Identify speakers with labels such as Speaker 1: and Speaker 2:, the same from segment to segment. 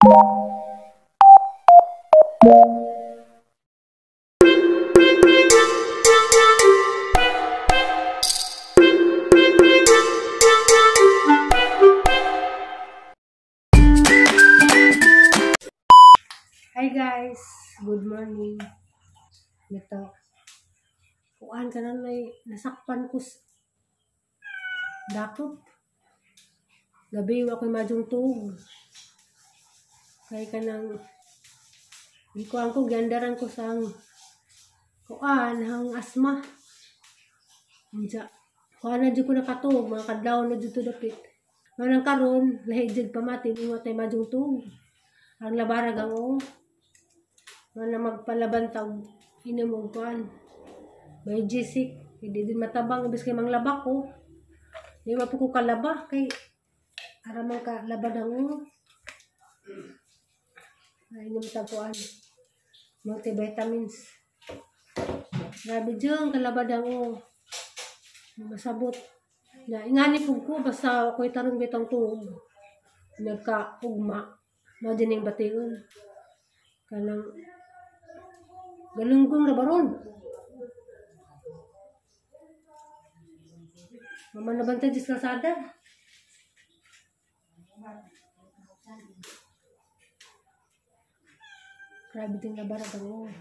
Speaker 1: Hi guys, good morning. Ito, kuan ka na nasakpan ko dakop. Gabi wa ko'y majung tug. Kay kanang gikuan ko giandaran ko sang kuan hang asma. Unsa? Kuan na jud ko nakatug, mga kadlaw na jud to dapit. Manang karon lahi jud pamati mo tay majung tug. Ang labarag ang na magpalaban tag inom og kuan may gisik hindi din matabang ibis kay manglaba ko di ba po ko kalaba kay aramang ka labad ang inom tag kuan multivitamins grabe jeng kalabad ang masabot na ingani pug ko basta ako'y tarong bitang tuog nagka-ugma mao din ning bation kanang galunggong na baron. Mama nabantay jis kalsada. Grabe din na barat ang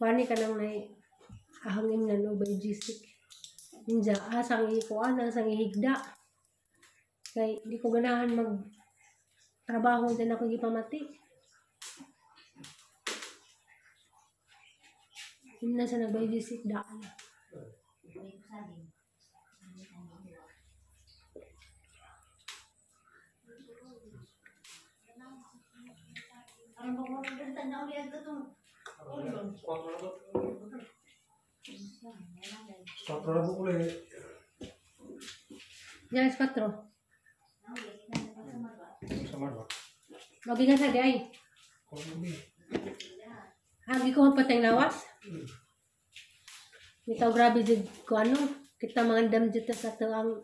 Speaker 1: Wani ka nang ahangin na no by gisik. Ninja, sang ikuan, sang ihigda. Kay di ko ganahan mag trabaho din ako gipamati. Hindi na sa nagbayisik daan. Yan, 4. Lagi ka sa day. Hagi ko patay lawas. Ito grabe jud ko ano. Kita mangandam jud sa tuang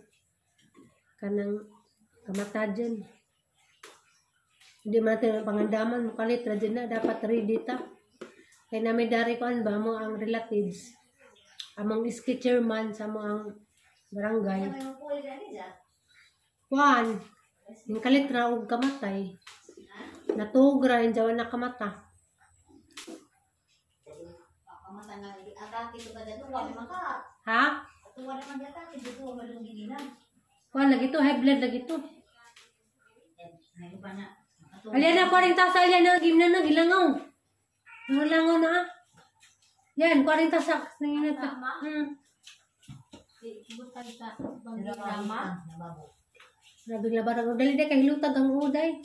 Speaker 1: kanang kamatajan. Hindi man natin pangandaman. Mukalit na dyan na. Dapat ready ta. Kaya namin dari ko ba mo ang relatives. Amang iski chairman sa mga barangay. Juan. Yung kalit na og kamatay. Natugra yung jawa na kamata. Ha? Juan, lagi to. High blood lagi to. Alian na, 40 sa alian na. Gimna na, gilangaw. Nangalangaw na. Yan, 40 sa. Nanginat ka. Grabe labarang. Dali day kahilutag ang uday.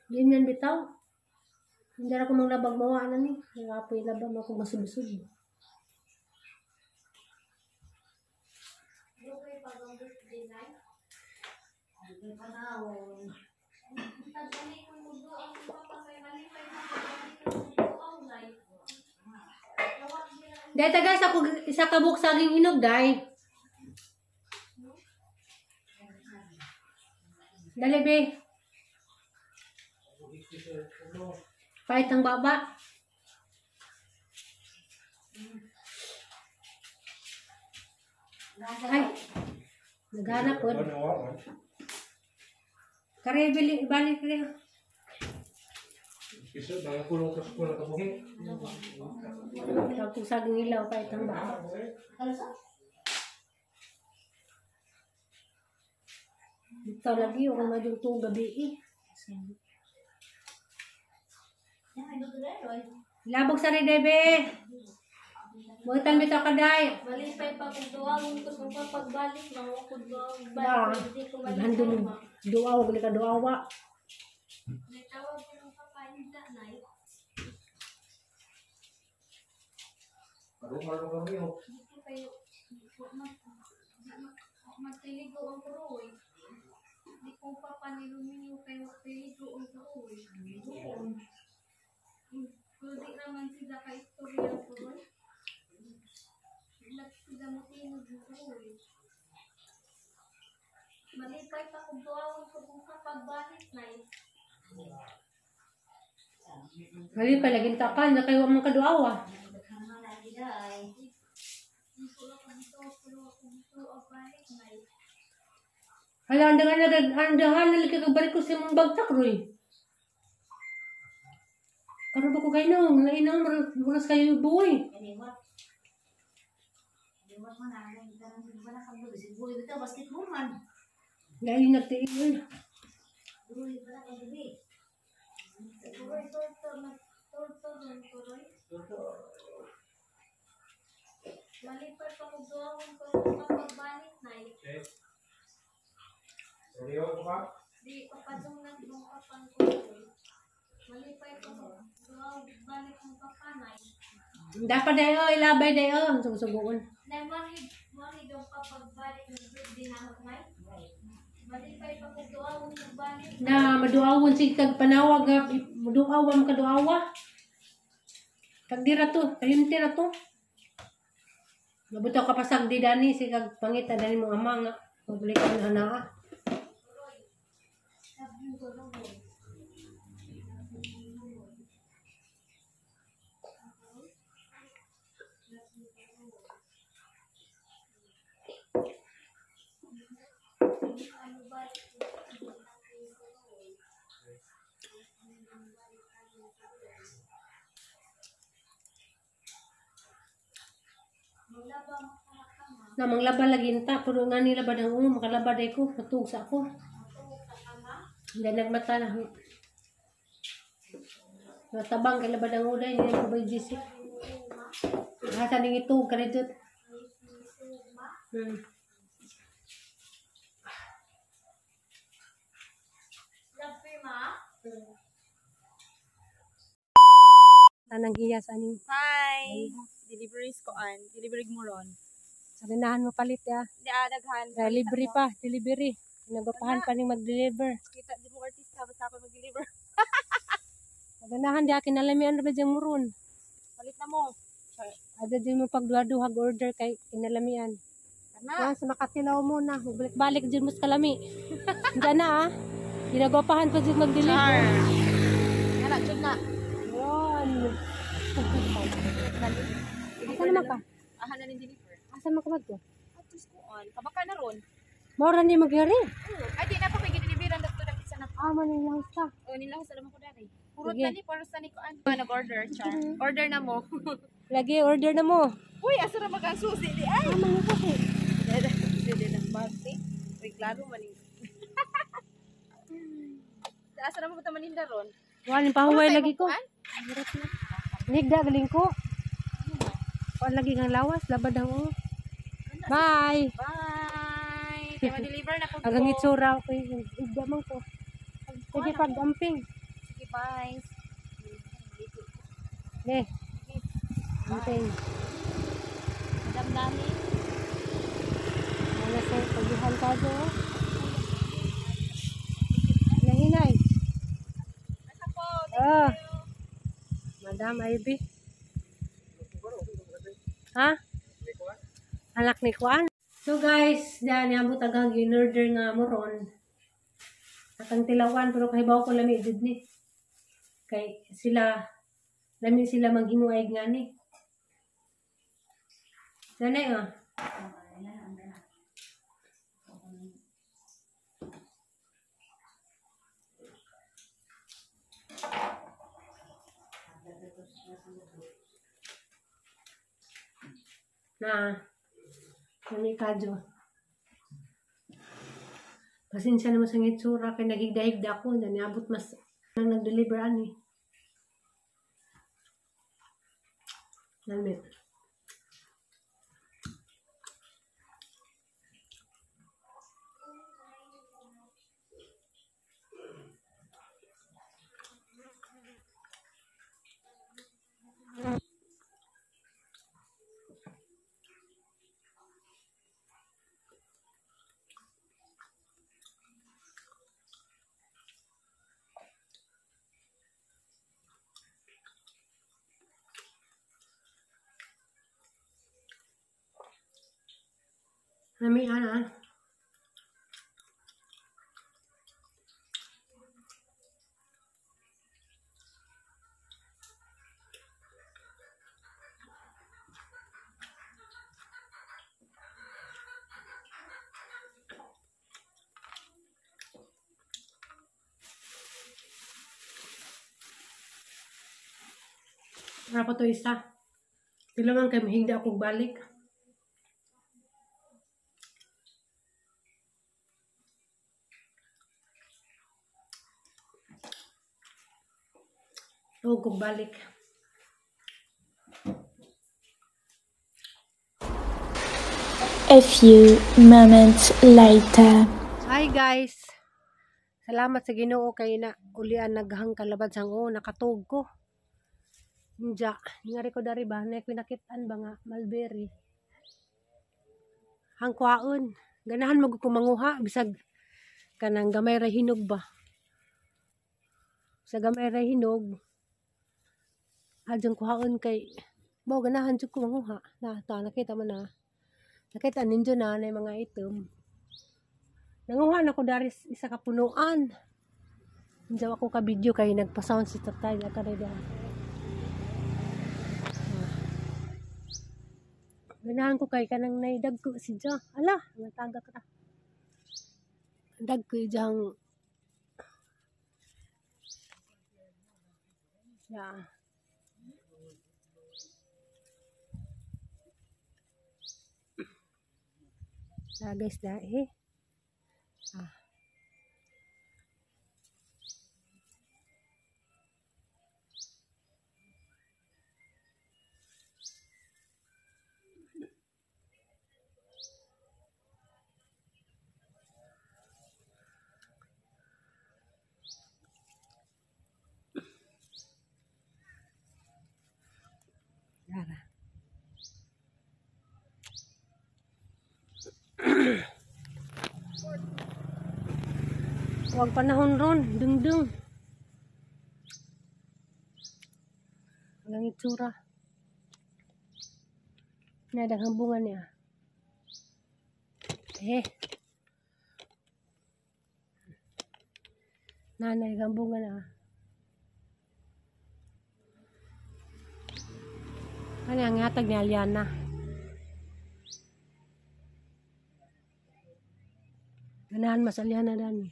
Speaker 1: Ganyan bitaw. Hindi ako manglabag mawaan na ni. Nakapoy labang ako masubsub. Dahil guys, ako isa kabuk saging inog day. Dali be. Pahit ang baba. Ay. Naghanap po. Kare balik kare.
Speaker 2: Isa mga kulong na kabuhi.
Speaker 1: Tapos saging ilaw pahit ang baba. Dito lagi ako medyo itong gabi eh. Labog sa rin, Debe. Buhitan bito ka, Day.
Speaker 3: Malipay pa kung duwang ko sa pagbalik. Mga ko duwang
Speaker 1: Ba,
Speaker 3: balik. Hindi ko
Speaker 1: naghandun
Speaker 3: malipay.
Speaker 1: duaw, gali ka duawa.
Speaker 3: May tawag ko ng papayin na, Nay.
Speaker 2: Marunong kami yun.
Speaker 3: Dito kayo. Magtiligo ang kuroy. Hindi ko papaniluminyo kayo magtiligo ang kuroy. Kung di naman sila ka-istorya ang kuroy. damutin mo kuroy. Malipay pa kung duawon ko kung kapagbalik na eh.
Speaker 1: Gali pa laging takan na kayo ang kaduawa.
Speaker 3: Gusto lang kung ito, pero kung ito ang balik na eh.
Speaker 1: Hala, andahan na lagi kabalik ko sa mong bagtak, Roy. Para ba ko kayo nung, nainang maras kayo buhay. Lagi nagtiil.
Speaker 3: Kuroy, torto ron, kuroy. Malipay pa kung duawon ko kung kapagbalik na eh.
Speaker 2: Okay. Seryo ko ba?
Speaker 3: Di papadungan kung kapang kuroy. Malipay pa kung duawon balik kung kapanay.
Speaker 1: Dapat dayo, ilabay dayo. Susubukan.
Speaker 3: Na mani daw kapagbalik ng dinahot na eh. Malipay pa kung duawon kung balik
Speaker 1: Na maduawon si kag panawag nga maduawam kaduawa. Kag dira to, kalimti ra to. Mabuto ka pasag di dani si kag pangita dani mo ama nga paglikan na naa.
Speaker 3: sabi ko lang eh. Ano ba?
Speaker 1: Na manglaba lagi ta pero nga nila ba dang makalaba day ko natug sa ako. Hindi nagmata na. Natabang kay labad ang ulay niya ko bay jisi. Hasa ning itug kanidot. Tanang hiyas aning
Speaker 4: Hi! Deliveries ko an. Delivery mo ron.
Speaker 1: sa ganahan mo palit ya.
Speaker 4: Di daghan.
Speaker 1: Delivery pa, delivery. Nagapahan pa ning mag-deliver.
Speaker 4: Kita di mo artista basta ako mag-deliver.
Speaker 1: Sa ganahan di akin alamian ra ba jang muron.
Speaker 4: Palit na mo.
Speaker 1: Ada din mo pagduha-duhag order kay inalamian.
Speaker 4: Kana.
Speaker 1: Sa makatilaw mo na, balik din mo sa kalami. Diyan na ah. Ginagapahan pa din mag-deliver.
Speaker 4: Char. Kana jud na.
Speaker 1: Yun. Asa naman ka?
Speaker 4: Aha na ning deliver.
Speaker 1: Asa naman ka ba to?
Speaker 4: Atus ko an. Kabaka na ron.
Speaker 1: Mora ni magyari.
Speaker 4: Ay di na pa kay delivery ang dagto dapit sa na.
Speaker 1: Maning lang ka.
Speaker 4: O nila sa lamang ko dari. Purot
Speaker 1: Sige.
Speaker 4: na ni para sa ni ko an. Nag-order char. Order na mo.
Speaker 1: Lagi order na mo.
Speaker 4: Uy, asa ra mag susi di ay.
Speaker 1: Mga kasi.
Speaker 4: Dede na magti. Uy, klaro man ni. Asa ra mo ta maninda ron?
Speaker 1: Wala pahuway lagi ko.
Speaker 4: Kuan?
Speaker 1: Nigda galing ko. Kuan lagi kang lawas, labad ang oh. Bye.
Speaker 4: Bye! Kaya ma-deliver na po ko.
Speaker 1: Agang itsura ko yung igda man ko. Sige pag-amping.
Speaker 4: Sige, bye.
Speaker 1: Ne. Amping.
Speaker 4: Madam Dani.
Speaker 1: Ano sa pagbuhan ka do? Nahinay.
Speaker 4: Asa po?
Speaker 1: Ah. Madam Ivy. Ha? Anak ni Juan. So guys, dyan yung butagang in-order nga moron. Akang tilawan, pero kahibaw ko lami jud ni. Kay sila, lami sila maghimuay nga ni. Nanay ah. Na, nani kadyo. Pasensya naman sa ngitsura kay nagigdahigda ako na niabot mas nang nag-deliver ani. Nalmit. Namihan ah. Wala pa to isa. Tilaman kay mahigda akong balik. Huwag kong balik.
Speaker 5: A few moments later.
Speaker 1: Hi guys! Salamat sa Ginoo kay na ulian naghang kalabad sang nakatug ko. Nja, ngari ko dari ba na pinakitaan ba nga mulberry. Hang kwaon, ganahan mag ko manguha bisag kanang gamay ra hinog ba. Sa gamay ra hinog. Adyang kuhaon kay mo ganahan jud ko manguha. Na ta nakita man na. Nakita ninyo na mga item. Nanguha na ko dari isa ka punuan. Diyan ako ka video kay nagpa-sound si tatay na kanila. Ganahan ko kay kanang naidag ko si Ja. Ala, nataga ka. Dag ko jang. Ya. Guys dahil. Yara. Huwag panahon ron, dung-dung. Walang itsura. Nadaghang bunga niya. Nanay kang bunga na. Ano ang hatag ni Aliana? Ganahan mas Aliana dani.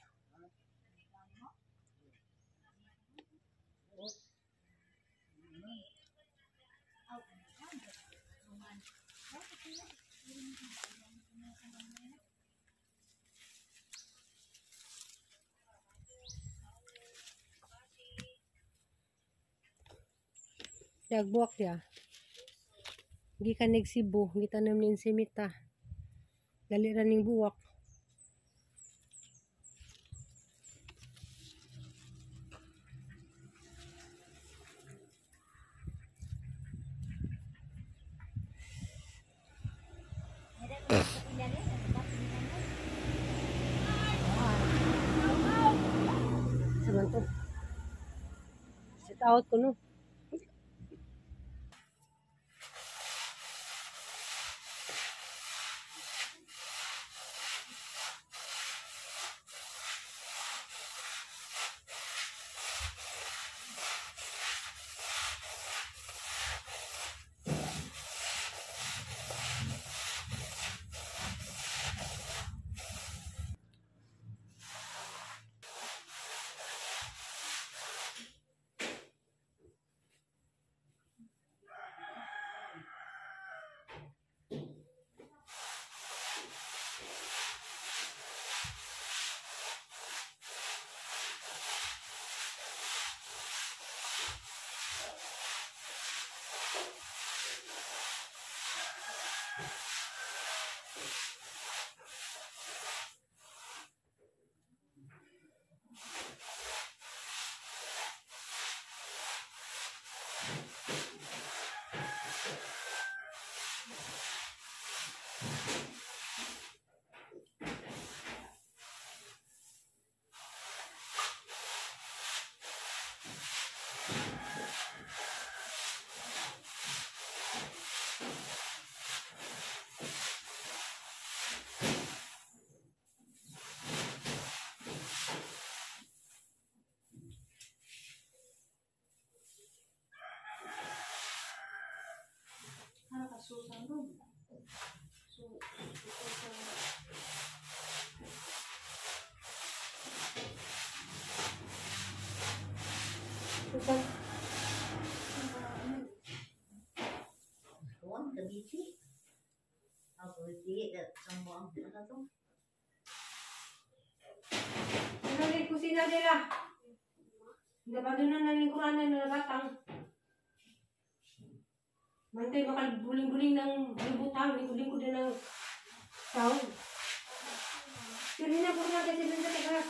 Speaker 1: Nagbuwak ya. Gikan nig Cebu, gitanam nin simita. Dali ra ning buwak. Saman to. Sit out ko no.
Speaker 4: Susan doon. So,
Speaker 1: Susan.
Speaker 3: Kuwan, kabiti. Ako, hindi. Sambang na to.
Speaker 1: Ano din kusina nila? Nabadunan na lingkuran na nalatang. Mantay baka buling-buling ng libutan, lingko-lingko din ng sound. Siri na po na kasi din sa tagas.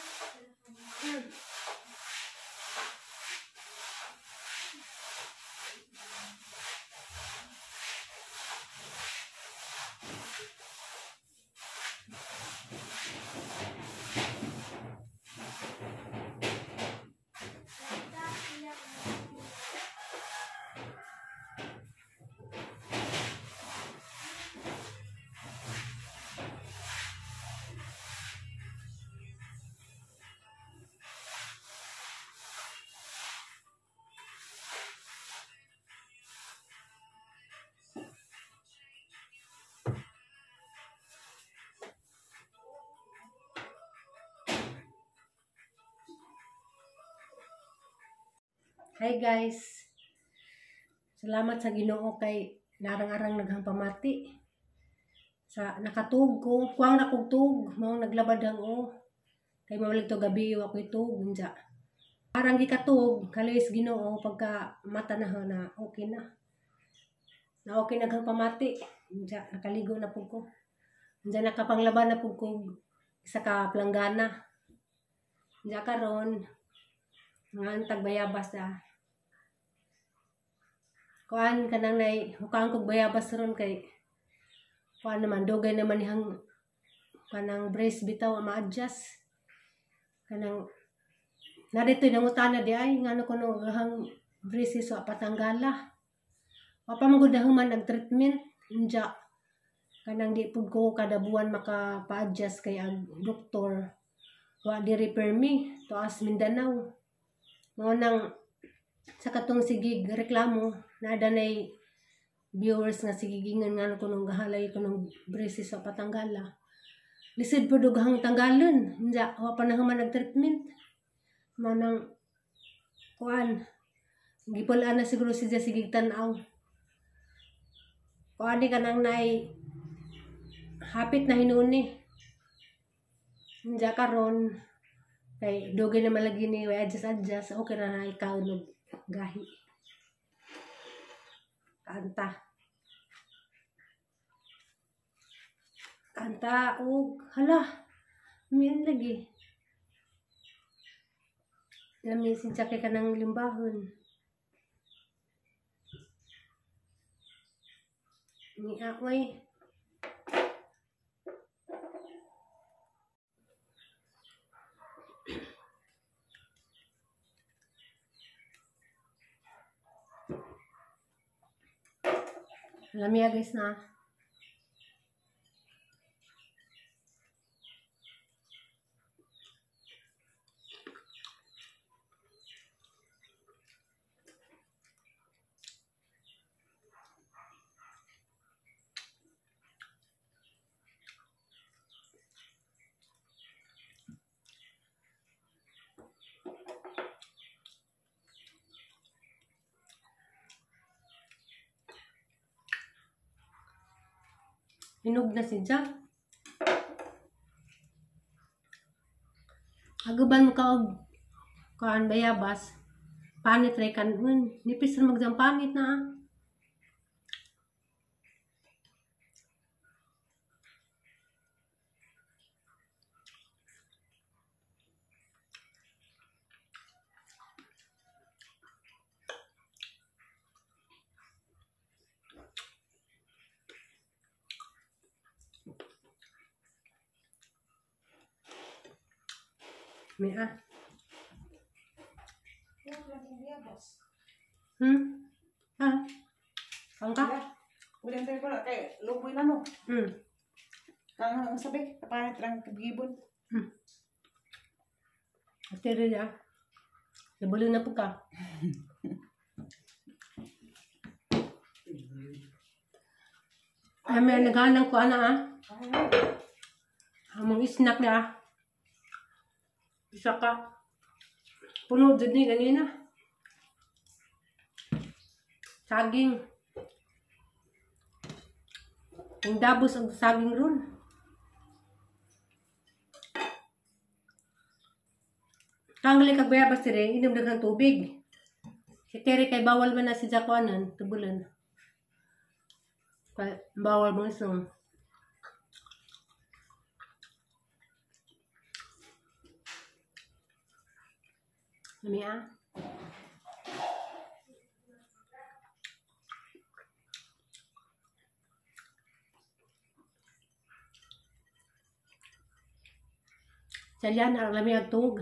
Speaker 1: Hi guys. Salamat sa Ginoo kay narang-arang naghang pamati. Sa nakatug ko, kuwang nakugtug, mao naglabad ang o. Kay mawalik to gabi wa ko itug unja. Arang gikatug, kalis Ginoo pagka mata na na okay na. Na okay naghang pamati. Unja nakaligo na pud ko. Unja nakapanglaban na pud ko isa ka planggana. Unja karon mga antag bayabas na. Kuan kanang nay hukang kog bayabas ron kay kuan naman dugay naman nihang kanang breast bitaw ma-adjust kanang narito nangutana di ay ngano kuno hang breast so patanggala wa pa man gud human nag treatment inja kanang di pud ko kada buwan maka-adjust kay ang doktor wa di repair me to as Mindanao mo nang sa katong sigig reklamo na danay viewers nga sigigingan nga kunong gahalay kunong breast sa patanggala lisod po dughang tanggalon inja wa pa na human nag-treatment manang kuan gipulaan na siguro siya sigig tan-aw kuan di kanang nay hapit na hinuni inja karon kay dugay na malagi ni way adjust okay ra na ikaw no gahi kanta og hala mian lagi lami sinsa kay kanang limbahon ni akoy lami guys na hinog na siya. Aguban mo ka og kuan bayabas. Panit ray kanon. Nipis ra magdang panit na. May
Speaker 4: Wala yung biyabas.
Speaker 1: Ha? Angka?
Speaker 4: Wala tayo pala kay lumoy na no. Kang sabi, kapanit lang kabigibon.
Speaker 1: Ate rin ya. Nabalo na po ka. Ay, may naghanang ko ang mga snack na isa ka. Puno dyan ni ganina. Saging. Ang dabos ang saging ron. Tanggali kag bayabas dire, inom daghang tubig. Si Terry kay bawal man na si Jacoanan, tubulan. Bawal mo isong. Nami Salian ang lami agtug.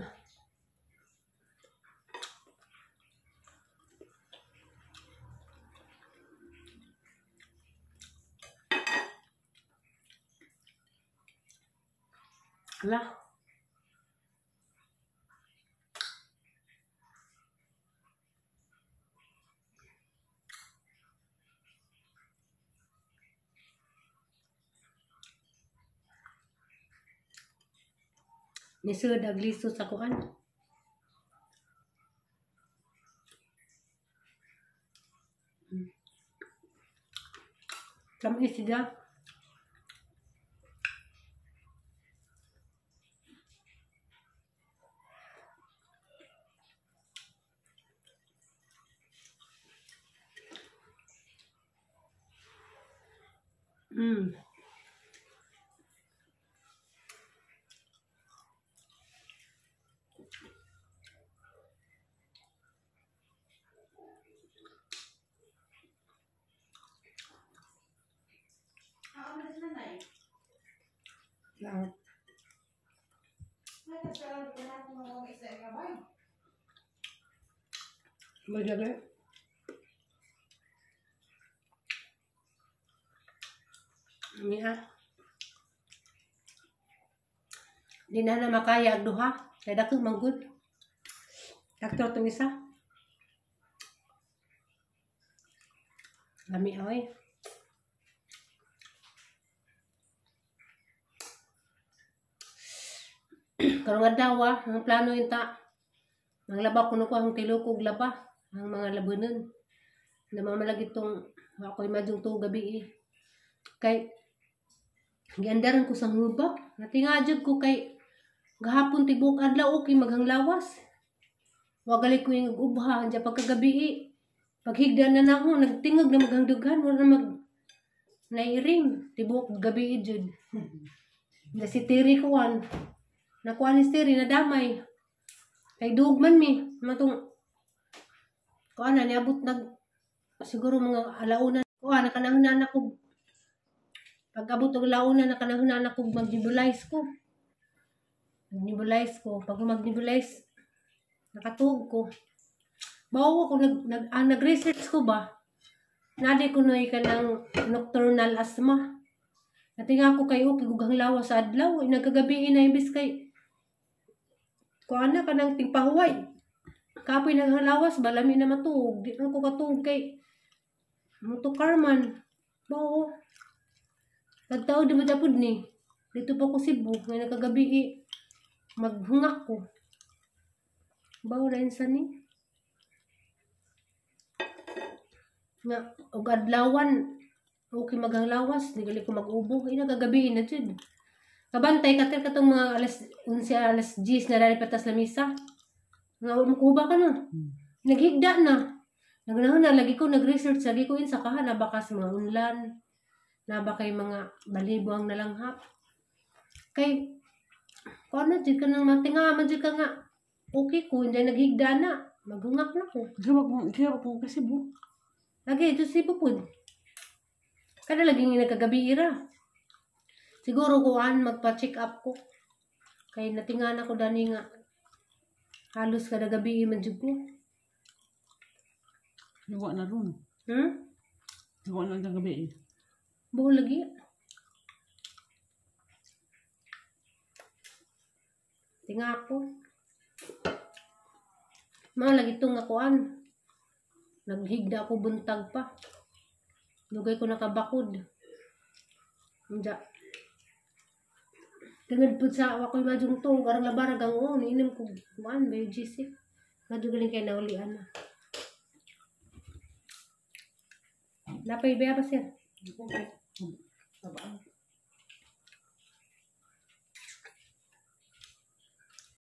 Speaker 1: Ala. Nisud ag liso sa kuan. Tamis siya. Lahat. Magabi. Niya. Di na makaya ang duha. Kaya dako manggod. Dakto itong isa. Lami oy. Karong adlaw ang plano inta. Ang laba kuno ko ang tilukog laba, ang mga labunon. Namamalagi itong ako'y madyong to gabi Kay giandaran ko sa hubak. Natingadjud ko kay gahapon tibok adlaw okay maghanglawas. Wagali ko yung ubha anja pagkagabi Paghigda na nako nagtingog na maghangdughan wala mag nairing tibok gabi jud. Na si Terry kuan. Nakuha ni Terry na damay. Kay dugman mi. Matong kuan na niabot siguro mga alauna. Kuan nakanangnan ako. Pag-abot og alauna nakanangnan ako mag-nebulize ko. Nag-nebulize ko. Pag mag-nebulize nakatug ko. Bawa ko nag-research ko ba. Nadi ko noy kanang nocturnal asthma. Natinga ko kay okay gugang lawas sa adlaw. Nagkagabi na imbis kay kuan na kanang tingpahuway. Kapoy naghalawas balami na matuog. Di ko katuog kay mutukar man. Bawo. Nagtao di madapod ni. Dito pa ko Cebu. Ngay nagkagabi maghungak ko. Bawo rin sa ni. Nga, og adlawan, okay maghanglawas, nigali ko mag-ubo, nagagabi na dyan. Kabantay, katong mga alas 11, alas 10 na dali patas na misa. Nga, makuba ka na. Naghigda na. Nagunahon na, lagi ko nag-research, lagi ko yun sa kahan, nabaka sa mga unlan, nabaka yung mga balibuang nalanghap. Kay, kung ano, dyan ka nang matingaman, dyan ka nga, okay ko, hindi naghigda na, maghungak na ko.
Speaker 4: Kaya ko kasi bu.
Speaker 1: Lagi, ito si Pupud. Kada laging nagkagabi ira. Siguro kuan magpa-check up ko. Kay natingan ako dani nga. Halos kada gabi man jud ko.
Speaker 4: Nawa na ron. Nawa na ang gabi
Speaker 1: Buho lagi. Tinga ako. Mga lagi itong akuan. Naghigda ako buntag pa. Lugay ko nakabakod. Hindi. Tungod po sa ako'y madyong to, garang labaragang o, niinom ko, kumaan, may GC. Madyo galing kayo naulian na. Napay ba sir?
Speaker 4: Sabaan.